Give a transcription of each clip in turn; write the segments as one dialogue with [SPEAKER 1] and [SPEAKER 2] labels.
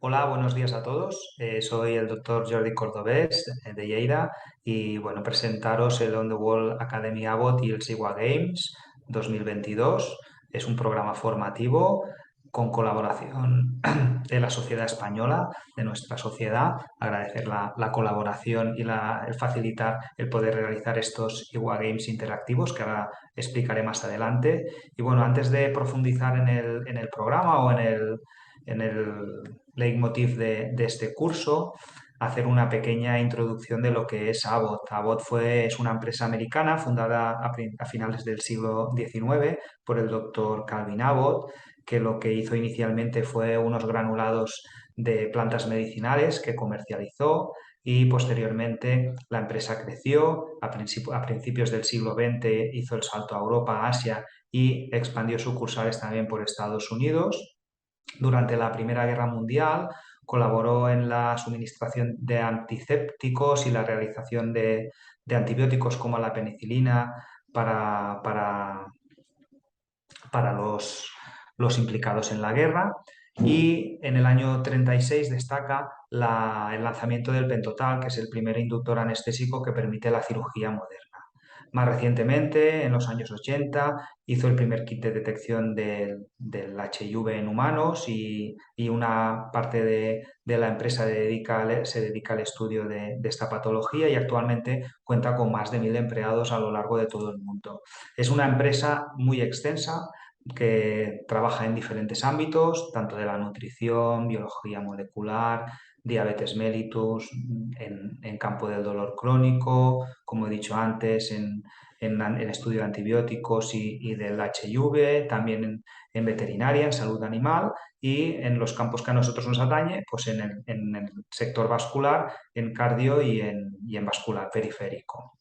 [SPEAKER 1] Hola, buenos días a todos. Soy el doctor Jordi Cordobés de Lleida y bueno, presentaros el On the Wall Academy Abbott y el SIGUA Games 2022. Es un programa formativo con colaboración de la sociedad española, de nuestra sociedad. Agradecer la colaboración y el facilitar el poder realizar estos IWA Games interactivos que ahora explicaré más adelante. Y bueno, antes de profundizar en el programa o en el leitmotiv de este curso, hacer una pequeña introducción de lo que es Abbott. Es una empresa americana fundada a finales del siglo XIX por el doctor Calvin Abbott, que lo que hizo inicialmente fue unos granulados de plantas medicinales que comercializó y posteriormente la empresa creció. A principios del siglo XX hizo el salto a Europa, a Asia y expandió sucursales también por Estados Unidos. Durante la Primera Guerra Mundial colaboró en la suministración de antisépticos y la realización de antibióticos como la penicilina para, para, para los implicados en la guerra. Y en el año 36 destaca el lanzamiento del Pentotal, que es el primer inductor anestésico que permite la cirugía moderna. Más recientemente, en los años 80, hizo el primer kit de detección del HIV en humanos y una parte de la empresa se dedica al estudio de esta patología y actualmente cuenta con más de 1.000 empleados a lo largo de todo el mundo. Es una empresa muy extensa que trabaja en diferentes ámbitos, tanto de la nutrición, biología molecular, diabetes mellitus, en campo del dolor crónico, como he dicho antes, en estudio de antibióticos y del HIV, también en veterinaria, en salud animal y en los campos que a nosotros nos atañe, pues en el sector vascular, en cardio y en vascular periférico.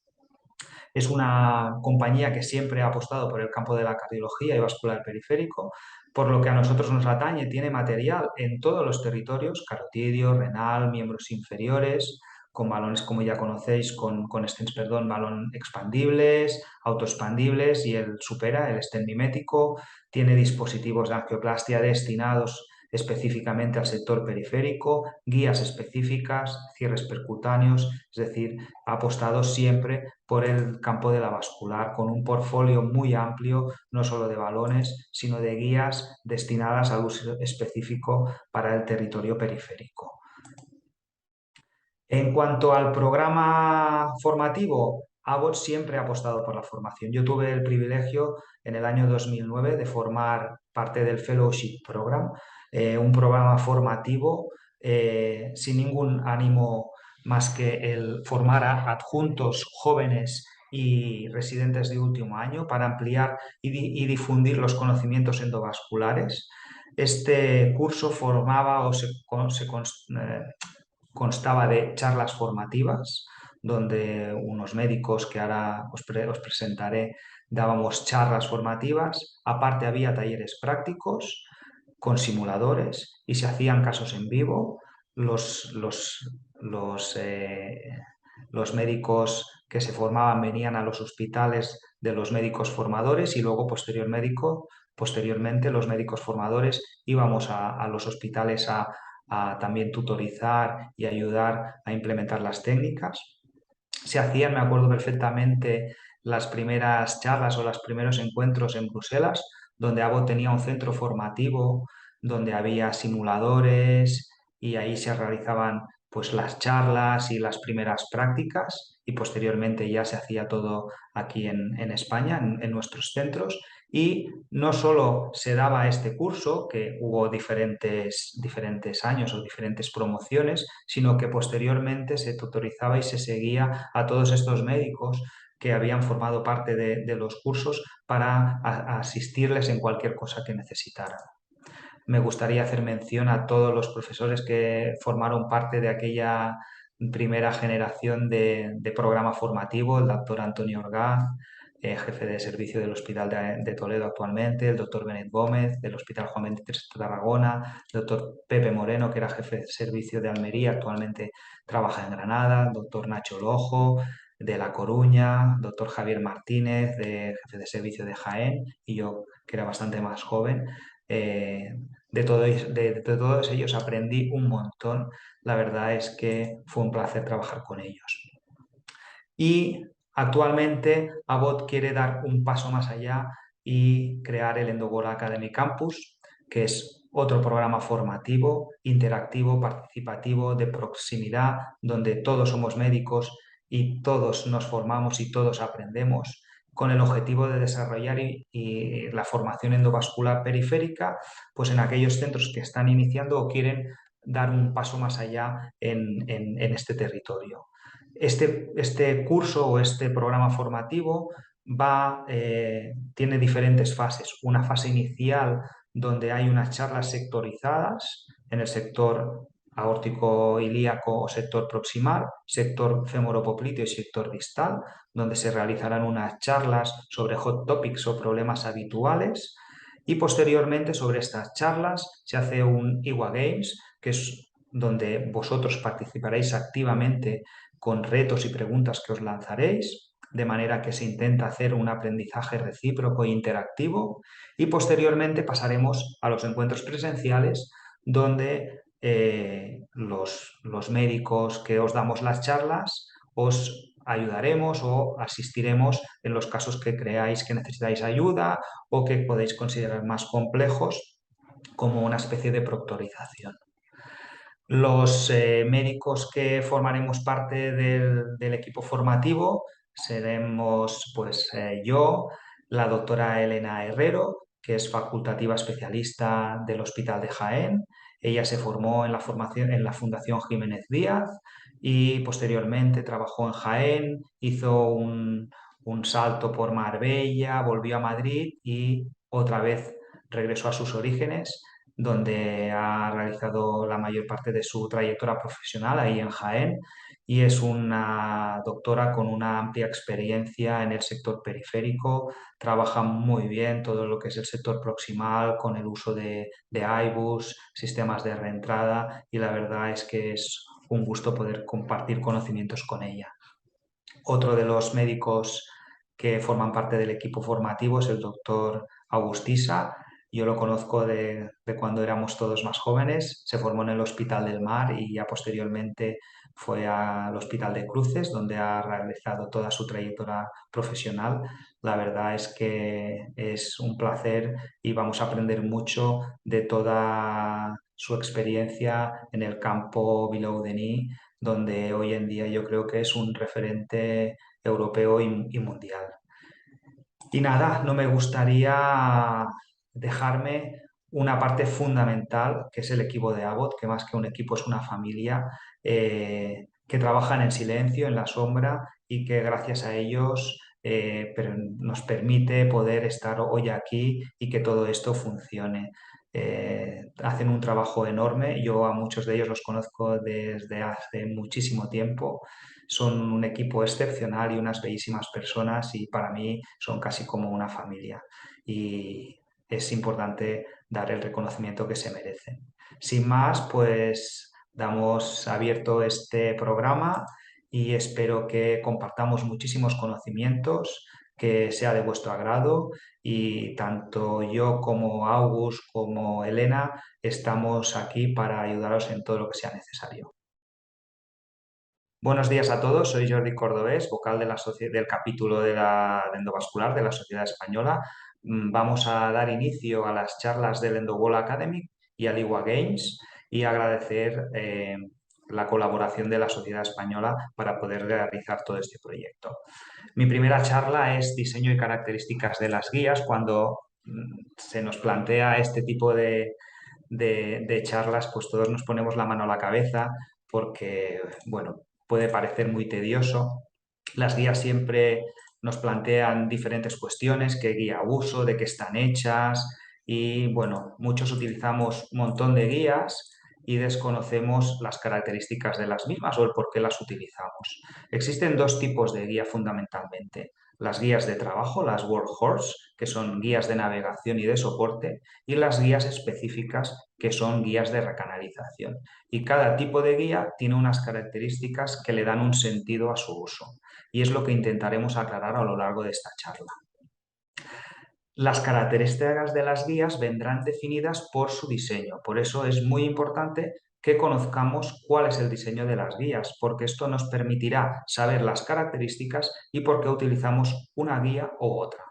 [SPEAKER 1] Es una compañía que siempre ha apostado por el campo de la cardiología y vascular periférico, por lo que a nosotros nos atañe, tiene material en todos los territorios, carotidio, renal, miembros inferiores, con balones, como ya conocéis, con stents, perdón, balón expandibles, autoexpandibles y el supera, el stent mimético. Tiene dispositivos de angioplastia destinados específicamente al sector periférico, guías específicas, cierres percutáneos, es decir, ha apostado siempre por el campo de la vascular, con un portfolio muy amplio, no solo de balones, sino de guías destinadas al uso específico para el territorio periférico. En cuanto al programa formativo, Abbott siempre ha apostado por la formación. Yo tuve el privilegio en el año 2009 de formar parte del Fellowship Program, un programa formativo sin ningún ánimo más que el formar a adjuntos jóvenes y residentes de último año para ampliar y difundir los conocimientos endovasculares. Este curso formaba o constaba de charlas formativas, donde unos médicos que ahora os presentaré dábamos charlas formativas. Aparte había talleres prácticos con simuladores y se hacían casos en vivo. Los, los, los, eh, los médicos que se formaban venían a los hospitales de los médicos formadores y luego posteriormente los médicos formadores íbamos a los hospitales a también tutorizar y ayudar a implementar las técnicas. Se hacían, me acuerdo perfectamente, las primeras charlas o los primeros encuentros en Bruselas, donde Abbott tenía un centro formativo, donde había simuladores y ahí se realizaban pues las charlas y las primeras prácticas y posteriormente ya se hacía todo aquí en España, en nuestros centros. Y no solo se daba este curso, que hubo diferentes años o diferentes promociones, sino que posteriormente se tutorizaba y se seguía a todos estos médicos que habían formado parte de los cursos para asistirles en cualquier cosa que necesitaran. Me gustaría hacer mención a todos los profesores que formaron parte de aquella primera generación de programa formativo, el doctor Antonio Orgaz, jefe de servicio del Hospital de Toledo actualmente, el doctor Benet Gómez del Hospital Juan 23 de Tarragona, el doctor Pepe Moreno, que era jefe de servicio de Almería, actualmente trabaja en Granada, el doctor Nacho Lojo de La Coruña, doctor Javier Martínez, jefe de servicio de Jaén, y yo, que era bastante más joven, De todos ellos aprendí un montón. La verdad es que fue un placer trabajar con ellos. Y actualmente Abbott quiere dar un paso más allá y crear el Endogold Academy Campus, que es otro programa formativo, interactivo, participativo, de proximidad, donde todos somos médicos y todos nos formamos y todos aprendemos, con el objetivo de desarrollar y la formación endovascular periférica, pues en aquellos centros que están iniciando o quieren dar un paso más allá en este territorio. Este curso o este programa formativo tiene diferentes fases. Una fase inicial donde hay unas charlas sectorizadas en el sector aórtico ilíaco o sector proximal, sector femoropopliteo y sector distal, donde se realizarán unas charlas sobre hot topics o problemas habituales. Y posteriormente sobre estas charlas se hace un IWA Games, que es donde vosotros participaréis activamente con retos y preguntas que os lanzaréis, de manera que se intenta hacer un aprendizaje recíproco e interactivo, y posteriormente pasaremos a los encuentros presenciales donde los médicos que os damos las charlas os ayudaremos o asistiremos en los casos que creáis que necesitáis ayuda o que podéis considerar más complejos, como una especie de proctorización. Los médicos que formaremos parte del equipo formativo seremos pues yo, la doctora Elena Herrero, que es facultativa especialista del Hospital de Jaén. Ella se formó en la formación en la Fundación Jiménez Díaz y posteriormente trabajó en Jaén, hizo un salto por Marbella, volvió a Madrid y otra vez regresó a sus orígenes, donde ha realizado la mayor parte de su trayectoria profesional ahí en Jaén, y es una doctora con una amplia experiencia en el sector periférico. Trabaja muy bien todo lo que es el sector proximal con el uso de iBus, sistemas de reentrada, y la verdad es que es un gusto poder compartir conocimientos con ella. Otro de los médicos que forman parte del equipo formativo es el doctor Augustisa. Yo lo conozco de cuando éramos todos más jóvenes. Se formó en el Hospital del Mar y ya posteriormente fue al Hospital de Cruces, donde ha realizado toda su trayectoria profesional. La verdad es que es un placer y vamos a aprender mucho de toda su experiencia en el campo below the knee, donde hoy en día yo creo que es un referente europeo y mundial. Y nada, no me gustaría dejarme una parte fundamental, que es el equipo de Abbott, que más que un equipo es una familia, que trabajan en silencio, en la sombra, y que gracias a ellos nos permite poder estar hoy aquí y que todo esto funcione. Hacen un trabajo enorme. Yo a muchos de ellos los conozco desde hace muchísimo tiempo. Son un equipo excepcional y unas bellísimas personas, y para mí son casi como una familia, y es importante dar el reconocimiento que se merecen. Sin más, pues damos abierto este programa y espero que compartamos muchísimos conocimientos, que sea de vuestro agrado, y tanto yo como August como Elena estamos aquí para ayudaros en todo lo que sea necesario. Buenos días a todos, soy Jordi Cordobés, vocal de del capítulo de endovascular de la Sociedad Española. Vamos a dar inicio a las charlas del Endowall Academy y al IWA Games, y agradecer la colaboración de la Sociedad Española para poder realizar todo este proyecto. Mi primera charla es diseño y características de las guías. Cuando se nos plantea este tipo de charlas, pues todos nos ponemos la mano a la cabeza porque, bueno, puede parecer muy tedioso. Las guías siempre nos plantean diferentes cuestiones: qué guía uso, de qué están hechas, y bueno, muchos utilizamos un montón de guías y desconocemos las características de las mismas o el por qué las utilizamos. Existen dos tipos de guía fundamentalmente: las guías de trabajo, las workhorse, que son guías de navegación y de soporte, y las guías específicas, que son guías de recanalización. Y cada tipo de guía tiene unas características que le dan un sentido a su uso. Y es lo que intentaremos aclarar a lo largo de esta charla. Las características de las guías vendrán definidas por su diseño. Por eso es muy importante que conozcamos cuál es el diseño de las guías, porque esto nos permitirá saber las características y por qué utilizamos una guía u otra.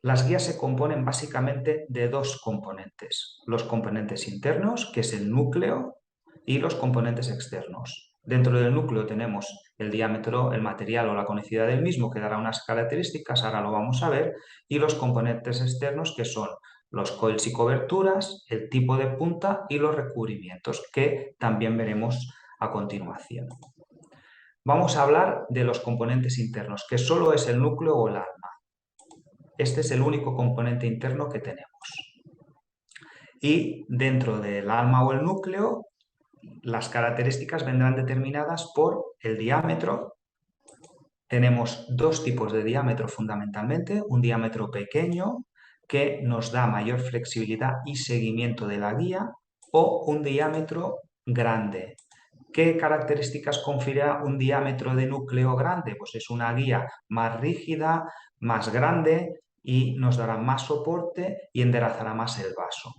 [SPEAKER 1] Las guías se componen básicamente de dos componentes, los componentes internos, que es el núcleo, y los componentes externos. Dentro del núcleo tenemos el diámetro, el material o la conicidad del mismo, que dará unas características, ahora lo vamos a ver, y los componentes externos, que son los coils y coberturas, el tipo de punta y los recubrimientos, que también veremos a continuación. Vamos a hablar de los componentes internos, que solo es el núcleo o el alma. Este es el único componente interno que tenemos. Y dentro del alma o el núcleo, las características vendrán determinadas por el diámetro. Tenemos dos tipos de diámetro fundamentalmente, un diámetro pequeño que nos da mayor flexibilidad y seguimiento de la guía o un diámetro grande. ¿Qué características confiere un diámetro de núcleo grande? Pues es una guía más rígida, más grande y nos dará más soporte y enderezará más el vaso.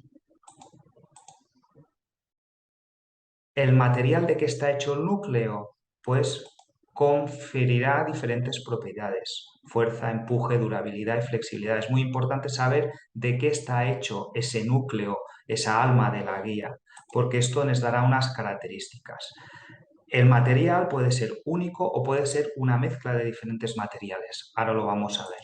[SPEAKER 1] ¿El material de que está hecho el núcleo? Pues conferirá diferentes propiedades: fuerza, empuje, durabilidad y flexibilidad. Es muy importante saber de qué está hecho ese núcleo, esa alma de la guía, porque esto nos dará unas características. El material puede ser único o puede ser una mezcla de diferentes materiales. Ahora lo vamos a ver.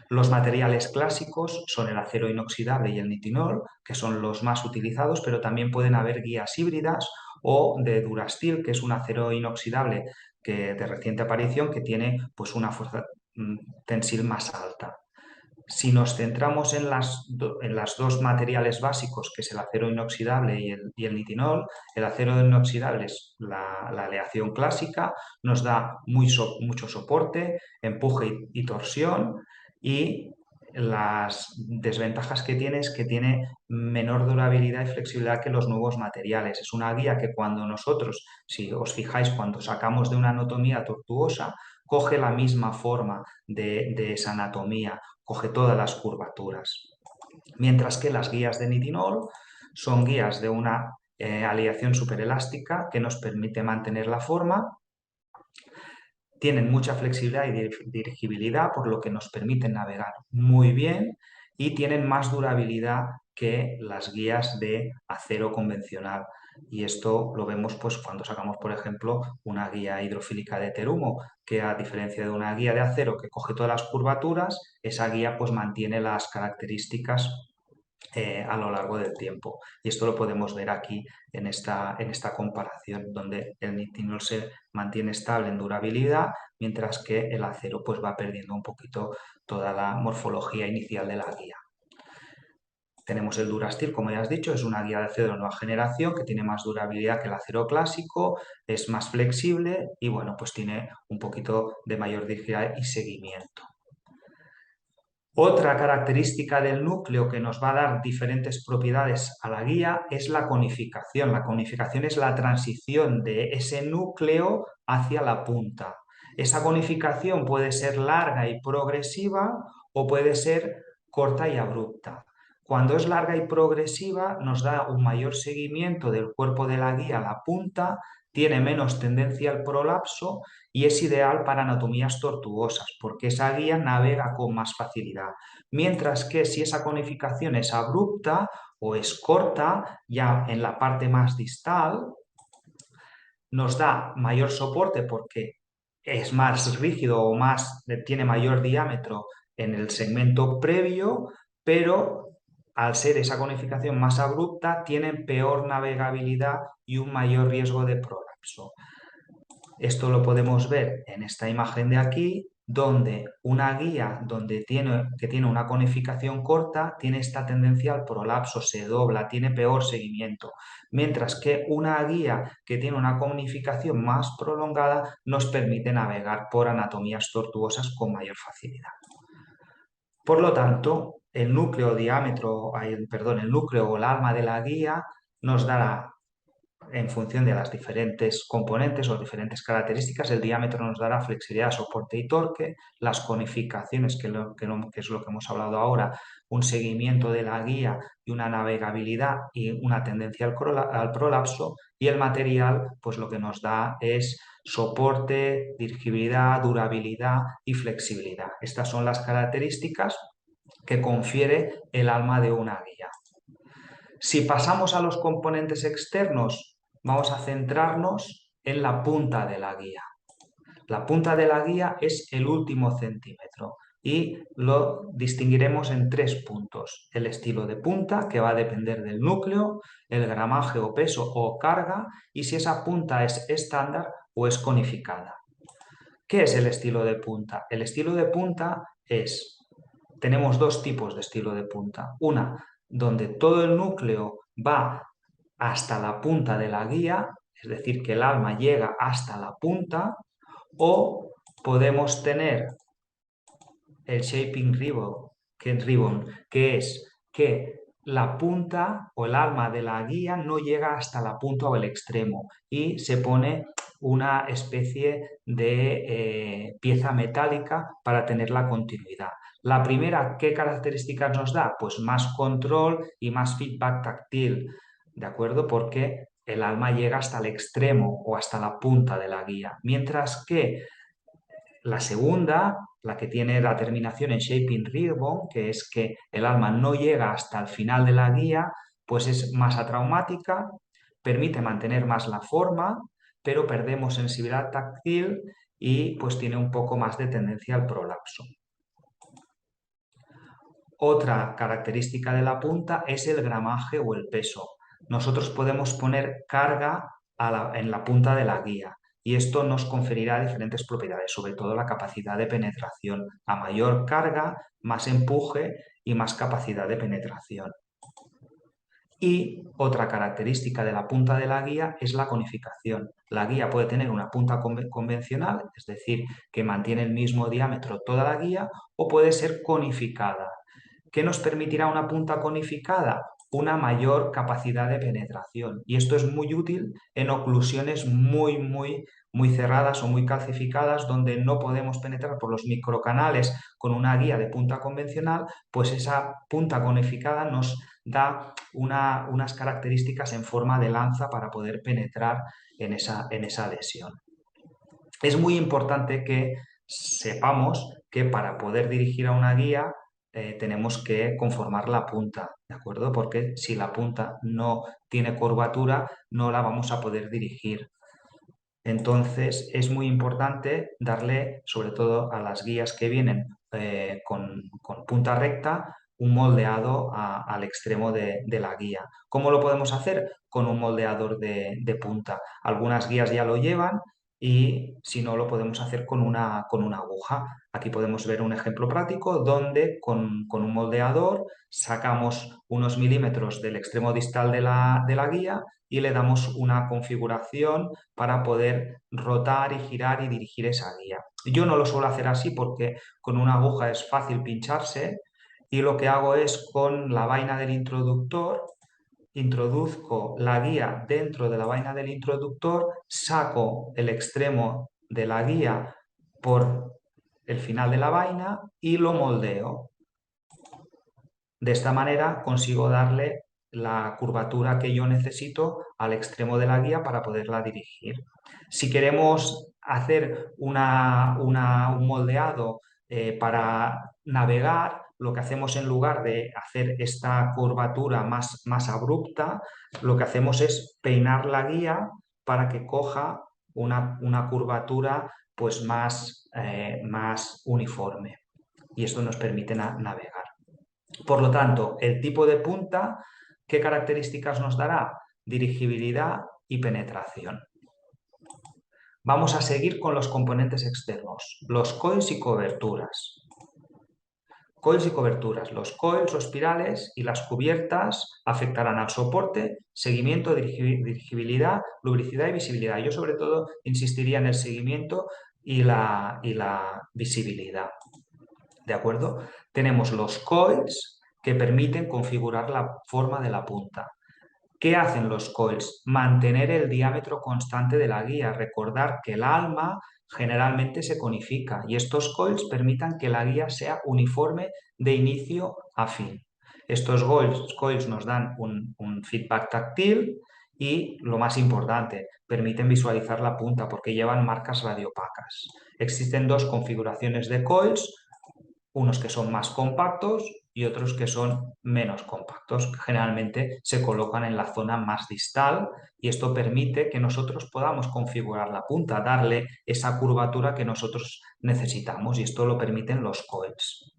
[SPEAKER 1] Los materiales clásicos son el acero inoxidable y el nitinol, que son los más utilizados, pero también pueden haber guías híbridas o de Durasteel, que es un acero inoxidable de reciente aparición que tiene pues, una fuerza tensil más alta. Si nos centramos en las dos materiales básicos, que es el acero inoxidable y el nitinol, el acero inoxidable es la aleación clásica, nos da mucho soporte, empuje y torsión, y las desventajas que tiene es que tiene menor durabilidad y flexibilidad que los nuevos materiales. Es una guía que cuando nosotros, si os fijáis, cuando sacamos de una anatomía tortuosa, coge la misma forma de esa anatomía, coge todas las curvaturas. Mientras que las guías de nitinol son guías de una aleación superelástica que nos permite mantener la forma, tienen mucha flexibilidad y dirigibilidad, por lo que nos permiten navegar muy bien y tienen más durabilidad que las guías de acero convencional. Y esto lo vemos pues, cuando sacamos, por ejemplo, una guía hidrofílica de Terumo, que a diferencia de una guía de acero que coge todas las curvaturas, esa guía pues, mantiene las características a lo largo del tiempo. Y esto lo podemos ver aquí en esta comparación, donde el nitinol se mantiene estable en durabilidad, mientras que el acero pues, va perdiendo un poquito toda la morfología inicial de la guía. Tenemos el Durasteel, como ya has dicho, es una guía de acero de nueva generación que tiene más durabilidad que el acero clásico, es más flexible y bueno, pues tiene un poquito de mayor durabilidad y seguimiento. Otra característica del núcleo que nos va a dar diferentes propiedades a la guía es la conificación. La conificación es la transición de ese núcleo hacia la punta. Esa conificación puede ser larga y progresiva o puede ser corta y abrupta. Cuando es larga y progresiva nos da un mayor seguimiento del cuerpo de la guía a la punta, tiene menos tendencia al prolapso y es ideal para anatomías tortuosas porque esa guía navega con más facilidad. Mientras que si esa conificación es abrupta o es corta, ya en la parte más distal, nos da mayor soporte porque es más rígido o tiene mayor diámetro en el segmento previo, pero al ser esa conificación más abrupta, tienen peor navegabilidad y un mayor riesgo de prolapso. Esto lo podemos ver en esta imagen de aquí, donde una guía que tiene una conificación corta tiene esta tendencia al prolapso, se dobla, tiene peor seguimiento, mientras que una guía que tiene una conificación más prolongada nos permite navegar por anatomías tortuosas con mayor facilidad. Por lo tanto, el núcleo o el alma de la guía nos dará en función de las diferentes componentes o diferentes características, el diámetro nos dará flexibilidad, soporte y torque, las conificaciones, que es lo que hemos hablado ahora, un seguimiento de la guía y una navegabilidad y una tendencia al prolapso, y el material, pues lo que nos da es soporte, dirigibilidad, durabilidad y flexibilidad. Estas son las características que confiere el alma de una guía. Si pasamos a los componentes externos, vamos a centrarnos en la punta de la guía. La punta de la guía es el último centímetro y lo distinguiremos en 3 puntos. El estilo de punta, que va a depender del núcleo, el gramaje o peso o carga, y si esa punta es estándar o es conificada. ¿Qué es el estilo de punta? El estilo de punta tenemos 2 tipos de estilo de punta. Una, donde todo el núcleo va hasta la punta de la guía, es decir, que el alma llega hasta la punta, o podemos tener el shaping ribbon, que es que la punta o el alma de la guía no llega hasta la punta o el extremo y se pone una especie de pieza metálica para tener la continuidad. La primera, ¿qué características nos da? Pues más control y más feedback táctil, ¿de acuerdo? Porque el alma llega hasta el extremo o hasta la punta de la guía, mientras que la segunda, la que tiene la terminación en shaping ribbon, que es que el alma no llega hasta el final de la guía, pues es más atraumática, permite mantener más la forma, pero perdemos sensibilidad táctil y pues tiene un poco más de tendencia al prolapso. Otra característica de la punta es el gramaje o el peso. Nosotros podemos poner carga en la punta de la guía y esto nos conferirá diferentes propiedades, sobre todo la capacidad de penetración. A mayor carga, más empuje y más capacidad de penetración. Y otra característica de la punta de la guía es la conificación. La guía puede tener una punta convencional, es decir, que mantiene el mismo diámetro toda la guía, o puede ser conificada. ¿Qué nos permitirá una punta conificada? Una mayor capacidad de penetración. Y esto es muy útil en oclusiones muy cerradas o muy calcificadas, donde no podemos penetrar por los microcanales con una guía de punta convencional, pues esa punta conificada nos da unas características en forma de lanza para poder penetrar en esa lesión. Es muy importante que sepamos que para poder dirigir a una guía tenemos que conformar la punta, ¿de acuerdo? Porque si la punta no tiene curvatura, no la vamos a poder dirigir. Entonces es muy importante darle, sobre todo a las guías que vienen con punta recta, un moldeado al extremo de la guía. ¿Cómo lo podemos hacer? Con un moldeador de punta. Algunas guías ya lo llevan y si no lo podemos hacer con una aguja. Aquí podemos ver un ejemplo práctico donde con un moldeador sacamos unos milímetros del extremo distal de la guía y le damos una configuración para poder rotar y girar y dirigir esa guía. Yo no lo suelo hacer así porque con una aguja es fácil pincharse y lo que hago es con la vaina del introductor, introduzco la guía dentro de la vaina del introductor, saco el extremo de la guía por el final de la vaina y lo moldeo. De esta manera consigo darle la curvatura que yo necesito al extremo de la guía para poderla dirigir. Si queremos hacer un moldeado para navegar, lo que hacemos en lugar de hacer esta curvatura más abrupta, lo que hacemos es peinar la guía para que coja una curvatura pues más uniforme. Y esto nos permite navegar. Por lo tanto, el tipo de punta, ¿qué características nos dará? Dirigibilidad y penetración. Vamos a seguir con los componentes externos, los coils y coberturas. Coils y coberturas. Los coils o espirales y las cubiertas afectarán al soporte, seguimiento, dirigibilidad, lubricidad y visibilidad. Yo sobre todo insistiría en el seguimiento y la visibilidad. ¿De acuerdo? Tenemos los coils que permiten configurar la forma de la punta. ¿Qué hacen los coils? Mantener el diámetro constante de la guía. Recordar que el alma generalmente se conifica y estos coils permitan que la guía sea uniforme de inicio a fin. Estos coils nos dan un feedback táctil y, lo más importante, permiten visualizar la punta porque llevan marcas radiopacas. Existen dos configuraciones de coils, unos que son más compactos y otros que son menos compactos. Generalmente se colocan en la zona más distal y esto permite que nosotros podamos configurar la punta, darle esa curvatura que nosotros necesitamos y esto lo permiten los coils.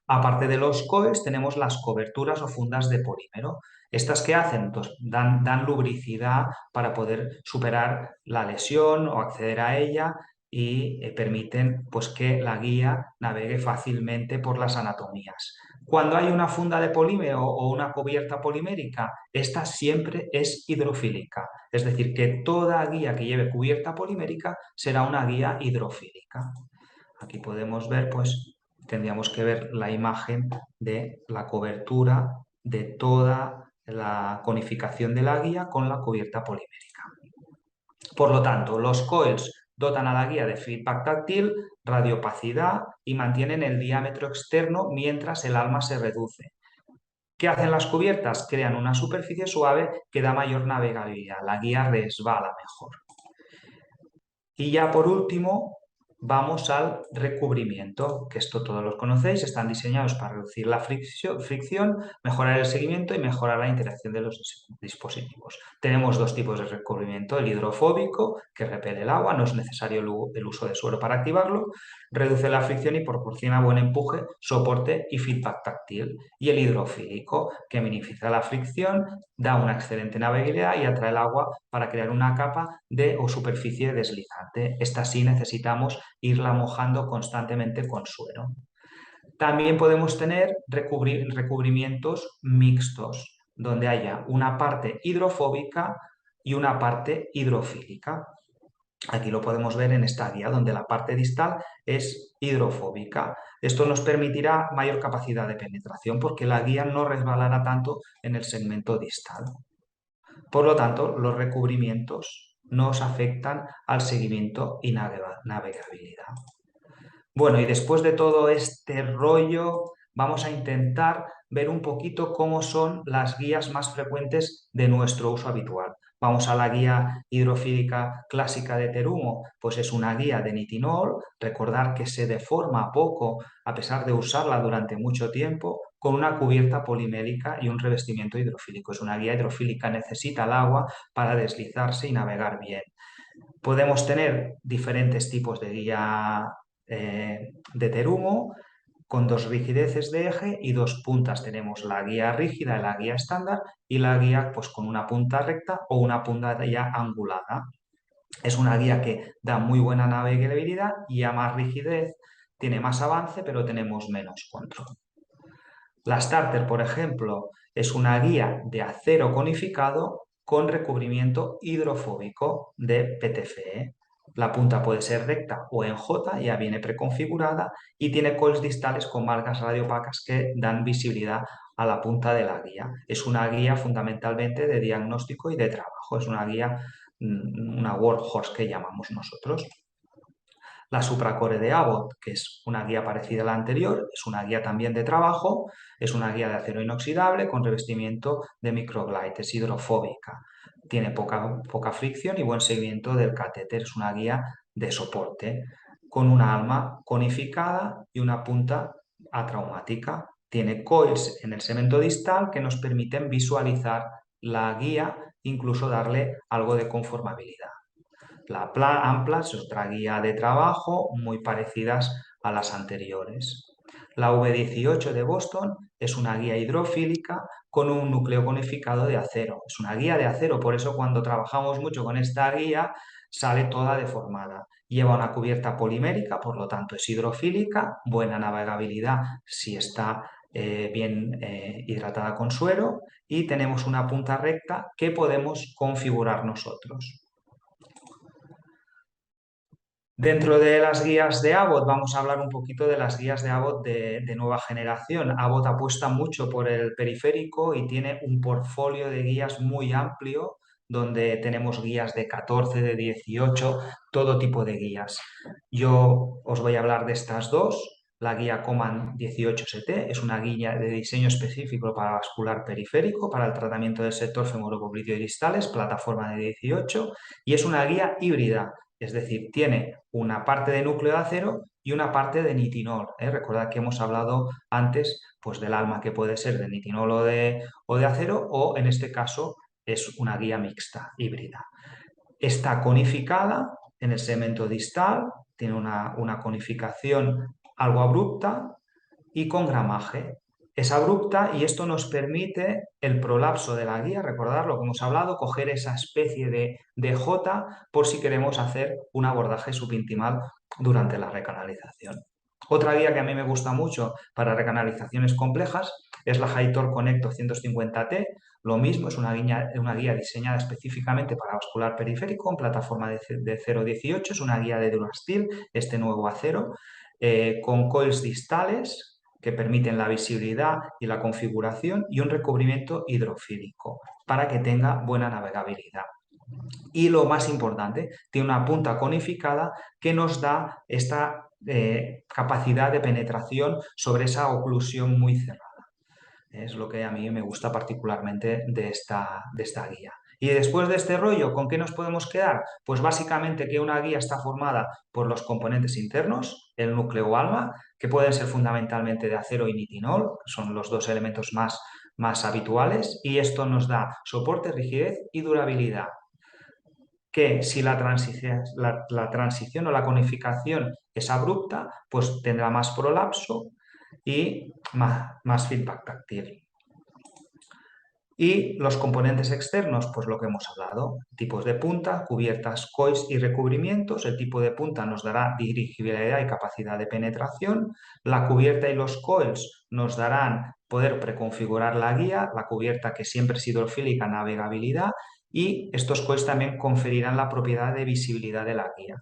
[SPEAKER 1] Aparte de los coils, tenemos las coberturas o fundas de polímero. ¿Estas qué hacen? Pues dan lubricidad para poder superar la lesión o acceder a ella y permiten pues, que la guía navegue fácilmente por las anatomías. Cuando hay una funda de polímero o una cubierta polimérica, esta siempre es hidrofílica. Es decir, que toda guía que lleve cubierta polimérica será una guía hidrofílica. Aquí podemos ver, pues, tendríamos que ver la imagen de la cobertura de toda la conificación de la guía con la cubierta polimérica. Por lo tanto, los coils dotan a la guía de feedback táctil, radiopacidad y mantienen el diámetro externo mientras el alma se reduce. ¿Qué hacen las cubiertas? Crean una superficie suave que da mayor navegabilidad. La guía resbala mejor. Y ya por último, vamos al recubrimiento, que esto todos los conocéis, están diseñados para reducir la fricción, mejorar el seguimiento y mejorar la interacción de los dispositivos. Tenemos dos tipos de recubrimiento, el hidrofóbico, que repele el agua, no es necesario el uso de suero para activarlo, reduce la fricción y proporciona buen empuje, soporte y feedback táctil. Y el hidrofílico, que minimiza la fricción, da una excelente navegabilidad y atrae el agua para crear una capa o superficie deslizante. Esta sí necesitamos irla mojando constantemente con suero. También podemos tener recubrimientos mixtos, donde haya una parte hidrofóbica y una parte hidrofílica. Aquí lo podemos ver en esta guía, donde la parte distal es hidrofóbica. Esto nos permitirá mayor capacidad de penetración porque la guía no resbalará tanto en el segmento distal. Por lo tanto, los recubrimientos nos afectan al seguimiento y navegabilidad. Bueno, y después de todo este rollo, vamos a intentar ver un poquito cómo son las guías más frecuentes de nuestro uso habitual. Vamos a la guía hidrofílica clásica de Terumo, pues es una guía de nitinol. Recordar que se deforma poco a pesar de usarla durante mucho tiempo, con una cubierta polimérica y un revestimiento hidrofílico. Es una guía hidrofílica, necesita el agua para deslizarse y navegar bien. Podemos tener diferentes tipos de guía de Terumo con dos rigideces de eje y dos puntas. Tenemos la guía rígida, la guía estándar y la guía pues, con una punta recta o una punta ya angulada. Es una guía que da muy buena navegabilidad y a más rigidez tiene más avance, pero tenemos menos control. La Starter, por ejemplo, es una guía de acero conificado con recubrimiento hidrofóbico de PTFE. La punta puede ser recta o en J, ya viene preconfigurada y tiene coils distales con marcas radiopacas que dan visibilidad a la punta de la guía. Es una guía fundamentalmente de diagnóstico y de trabajo. Es una guía, una workhorse que llamamos nosotros. La Supracore de Abbott, que es una guía parecida a la anterior, es una guía también de trabajo, es una guía de acero inoxidable con revestimiento de microglide, es hidrofóbica, tiene poca fricción y buen seguimiento del catéter, es una guía de soporte, con una alma conificada y una punta atraumática. Tiene coils en el segmento distal que nos permiten visualizar la guía, incluso darle algo de conformabilidad. La Ampla es otra guía de trabajo muy parecidas a las anteriores. La V18 de Boston es una guía hidrofílica con un núcleo conificado de acero. Es una guía de acero, por eso cuando trabajamos mucho con esta guía sale toda deformada. Lleva una cubierta polimérica, por lo tanto es hidrofílica, buena navegabilidad si está bien hidratada con suero y tenemos una punta recta que podemos configurar nosotros. Dentro de las guías de Abbott vamos a hablar un poquito de las guías de Abbott de nueva generación. Abbott apuesta mucho por el periférico y tiene un portfolio de guías muy amplio donde tenemos guías de 14, de 18, todo tipo de guías. Yo os voy a hablar de estas dos. La guía Command 18ST es una guía de diseño específico para vascular periférico, para el tratamiento del sector femoropopliteo y distales, plataforma de 18, y es una guía híbrida. Es decir, tiene una parte de núcleo de acero y una parte de nitinol, ¿eh? Recordad que hemos hablado antes pues, del alma que puede ser de nitinol o de acero, o en este caso es una guía mixta, híbrida. Está conificada en el segmento distal, tiene una conificación algo abrupta y con gramaje. Es abrupta y esto nos permite el prolapso de la guía, recordar lo que hemos hablado, coger esa especie de J por si queremos hacer un abordaje subintimal durante la recanalización. Otra guía que a mí me gusta mucho para recanalizaciones complejas es la Hightor Connect 250T. Lo mismo, es una guía diseñada específicamente para vascular periférico en plataforma de 0,18. Es una guía de Durasteel, este nuevo acero, con coils distales que permiten la visibilidad y la configuración y un recubrimiento hidrofílico para que tenga buena navegabilidad. Y lo más importante, tiene una punta conificada que nos da esta capacidad de penetración sobre esa oclusión muy cerrada. Es lo que a mí me gusta particularmente de esta guía. Y después de este rollo, ¿con qué nos podemos quedar? Pues básicamente que una guía está formada por los componentes internos, el núcleo o alma, que pueden ser fundamentalmente de acero y nitinol, que son los dos elementos más habituales, y esto nos da soporte, rigidez y durabilidad. Que si la transición o la conificación es abrupta, pues tendrá más prolapso y más feedback táctil. Y los componentes externos, pues lo que hemos hablado, tipos de punta, cubiertas, coils y recubrimientos. El tipo de punta nos dará dirigibilidad y capacidad de penetración. La cubierta y los coils nos darán poder preconfigurar la guía, la cubierta que siempre es hidrofílica, navegabilidad, y estos coils también conferirán la propiedad de visibilidad de la guía.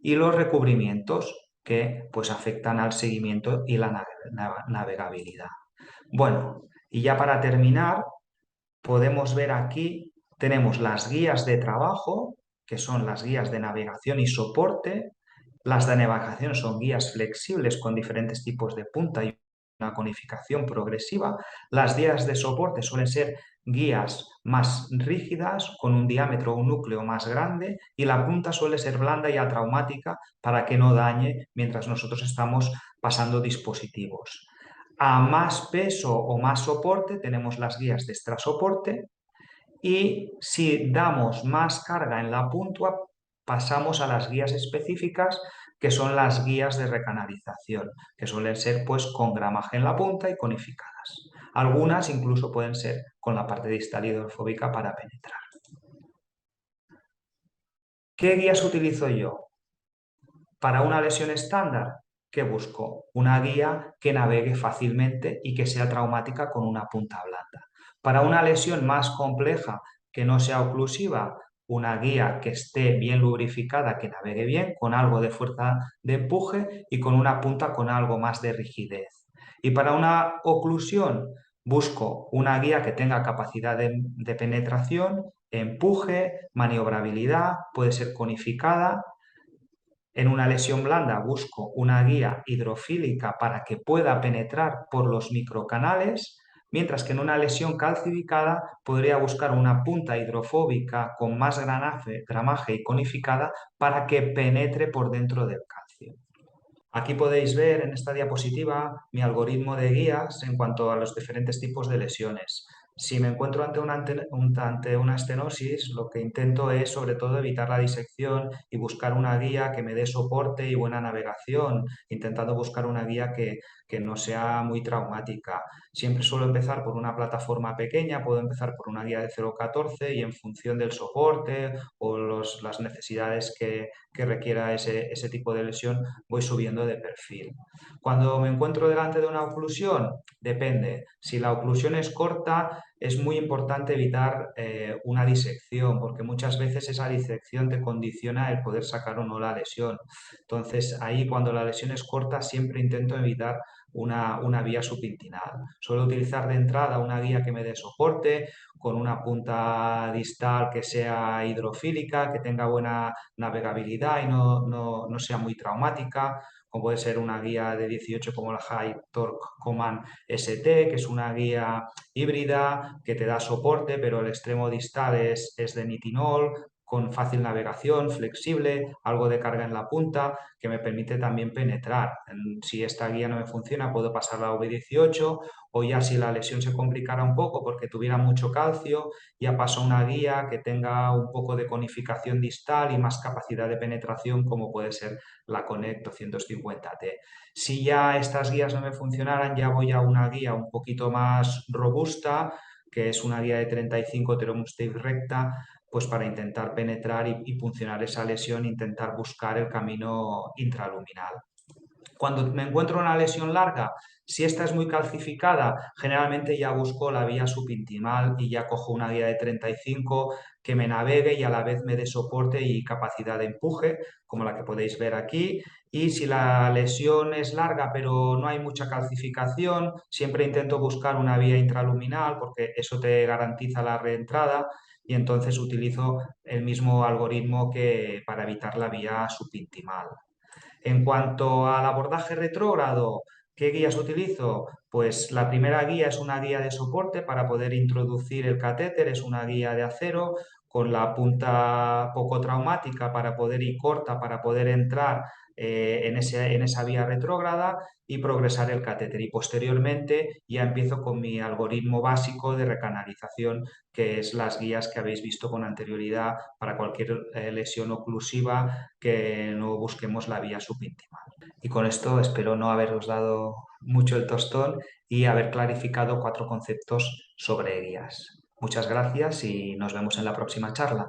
[SPEAKER 1] Y los recubrimientos que pues afectan al seguimiento y la navegabilidad. Bueno, y ya para terminar, podemos ver aquí, tenemos las guías de trabajo, que son las guías de navegación y soporte. Las de navegación son guías flexibles con diferentes tipos de punta y una conificación progresiva. Las guías de soporte suelen ser guías más rígidas, con un diámetro o un núcleo más grande, y la punta suele ser blanda y atraumática para que no dañe mientras nosotros estamos pasando dispositivos. A más peso o más soporte tenemos las guías de extra soporte, y si damos más carga en la punta pasamos a las guías específicas, que son las guías de recanalización, que suelen ser pues con gramaje en la punta y conificadas. Algunas incluso pueden ser con la parte distal hidrofóbica para penetrar. ¿Qué guías utilizo yo? Para una lesión estándar, ¿qué busco? Una guía que navegue fácilmente y que sea traumática con una punta blanda. Para una lesión más compleja, que no sea oclusiva, una guía que esté bien lubrificada, que navegue bien, con algo de fuerza de empuje y con una punta con algo más de rigidez. Y para una oclusión, busco una guía que tenga capacidad de penetración, empuje, maniobrabilidad, puede ser conificada. En una lesión blanda busco una guía hidrofílica para que pueda penetrar por los microcanales, mientras que en una lesión calcificada podría buscar una punta hidrofóbica con más gramaje y conificada para que penetre por dentro del calcio. Aquí podéis ver en esta diapositiva mi algoritmo de guías en cuanto a los diferentes tipos de lesiones. Si me encuentro ante una estenosis, lo que intento es sobre todo evitar la disección y buscar una guía que me dé soporte y buena navegación, intentando buscar una guía que no sea muy traumática. Siempre suelo empezar por una plataforma pequeña, puedo empezar por una guía de 0,14 y en función del soporte o las necesidades que requiera ese tipo de lesión, voy subiendo de perfil. Cuando me encuentro delante de una oclusión, depende. Si la oclusión es corta, es muy importante evitar una disección, porque muchas veces esa disección te condiciona el poder sacar o no la lesión. Entonces, ahí cuando la lesión es corta, siempre intento evitar una vía subintinal. Suelo utilizar de entrada una guía que me dé soporte, con una punta distal que sea hidrofílica, que tenga buena navegabilidad y no sea muy traumática, como puede ser una guía de 18 como la High Torque Command ST, que es una guía híbrida que te da soporte, pero el extremo distal es de nitinol, con fácil navegación, flexible, algo de carga en la punta, que me permite también penetrar. Si esta guía no me funciona, puedo pasar a la V18 o ya si la lesión se complicara un poco porque tuviera mucho calcio, ya paso a una guía que tenga un poco de conificación distal y más capacidad de penetración, como puede ser la Connect 250T. Si ya estas guías no me funcionaran, ya voy a una guía un poquito más robusta, que es una guía de 35 Teromustate recta, pues para intentar penetrar y puncionar esa lesión, intentar buscar el camino intraluminal. Cuando me encuentro una lesión larga, si esta es muy calcificada, generalmente ya busco la vía subintimal y ya cojo una guía de 35 que me navegue y a la vez me dé soporte y capacidad de empuje, como la que podéis ver aquí. Y si la lesión es larga pero no hay mucha calcificación, siempre intento buscar una vía intraluminal porque eso te garantiza la reentrada y entonces utilizo el mismo algoritmo que para evitar la vía subintimal. En cuanto al abordaje retrógrado, ¿qué guías utilizo? Pues la primera guía es una guía de soporte para poder introducir el catéter, es una guía de acero con la punta poco traumática para poder y corta para poder entrar en esa vía retrógrada y progresar el catéter. Y posteriormente ya empiezo con mi algoritmo básico de recanalización, que es las guías que habéis visto con anterioridad para cualquier lesión oclusiva que no busquemos la vía subíntima. Y con esto espero no haberos dado mucho el tostón y haber clarificado 4 conceptos sobre guías. Muchas gracias y nos vemos en la próxima charla.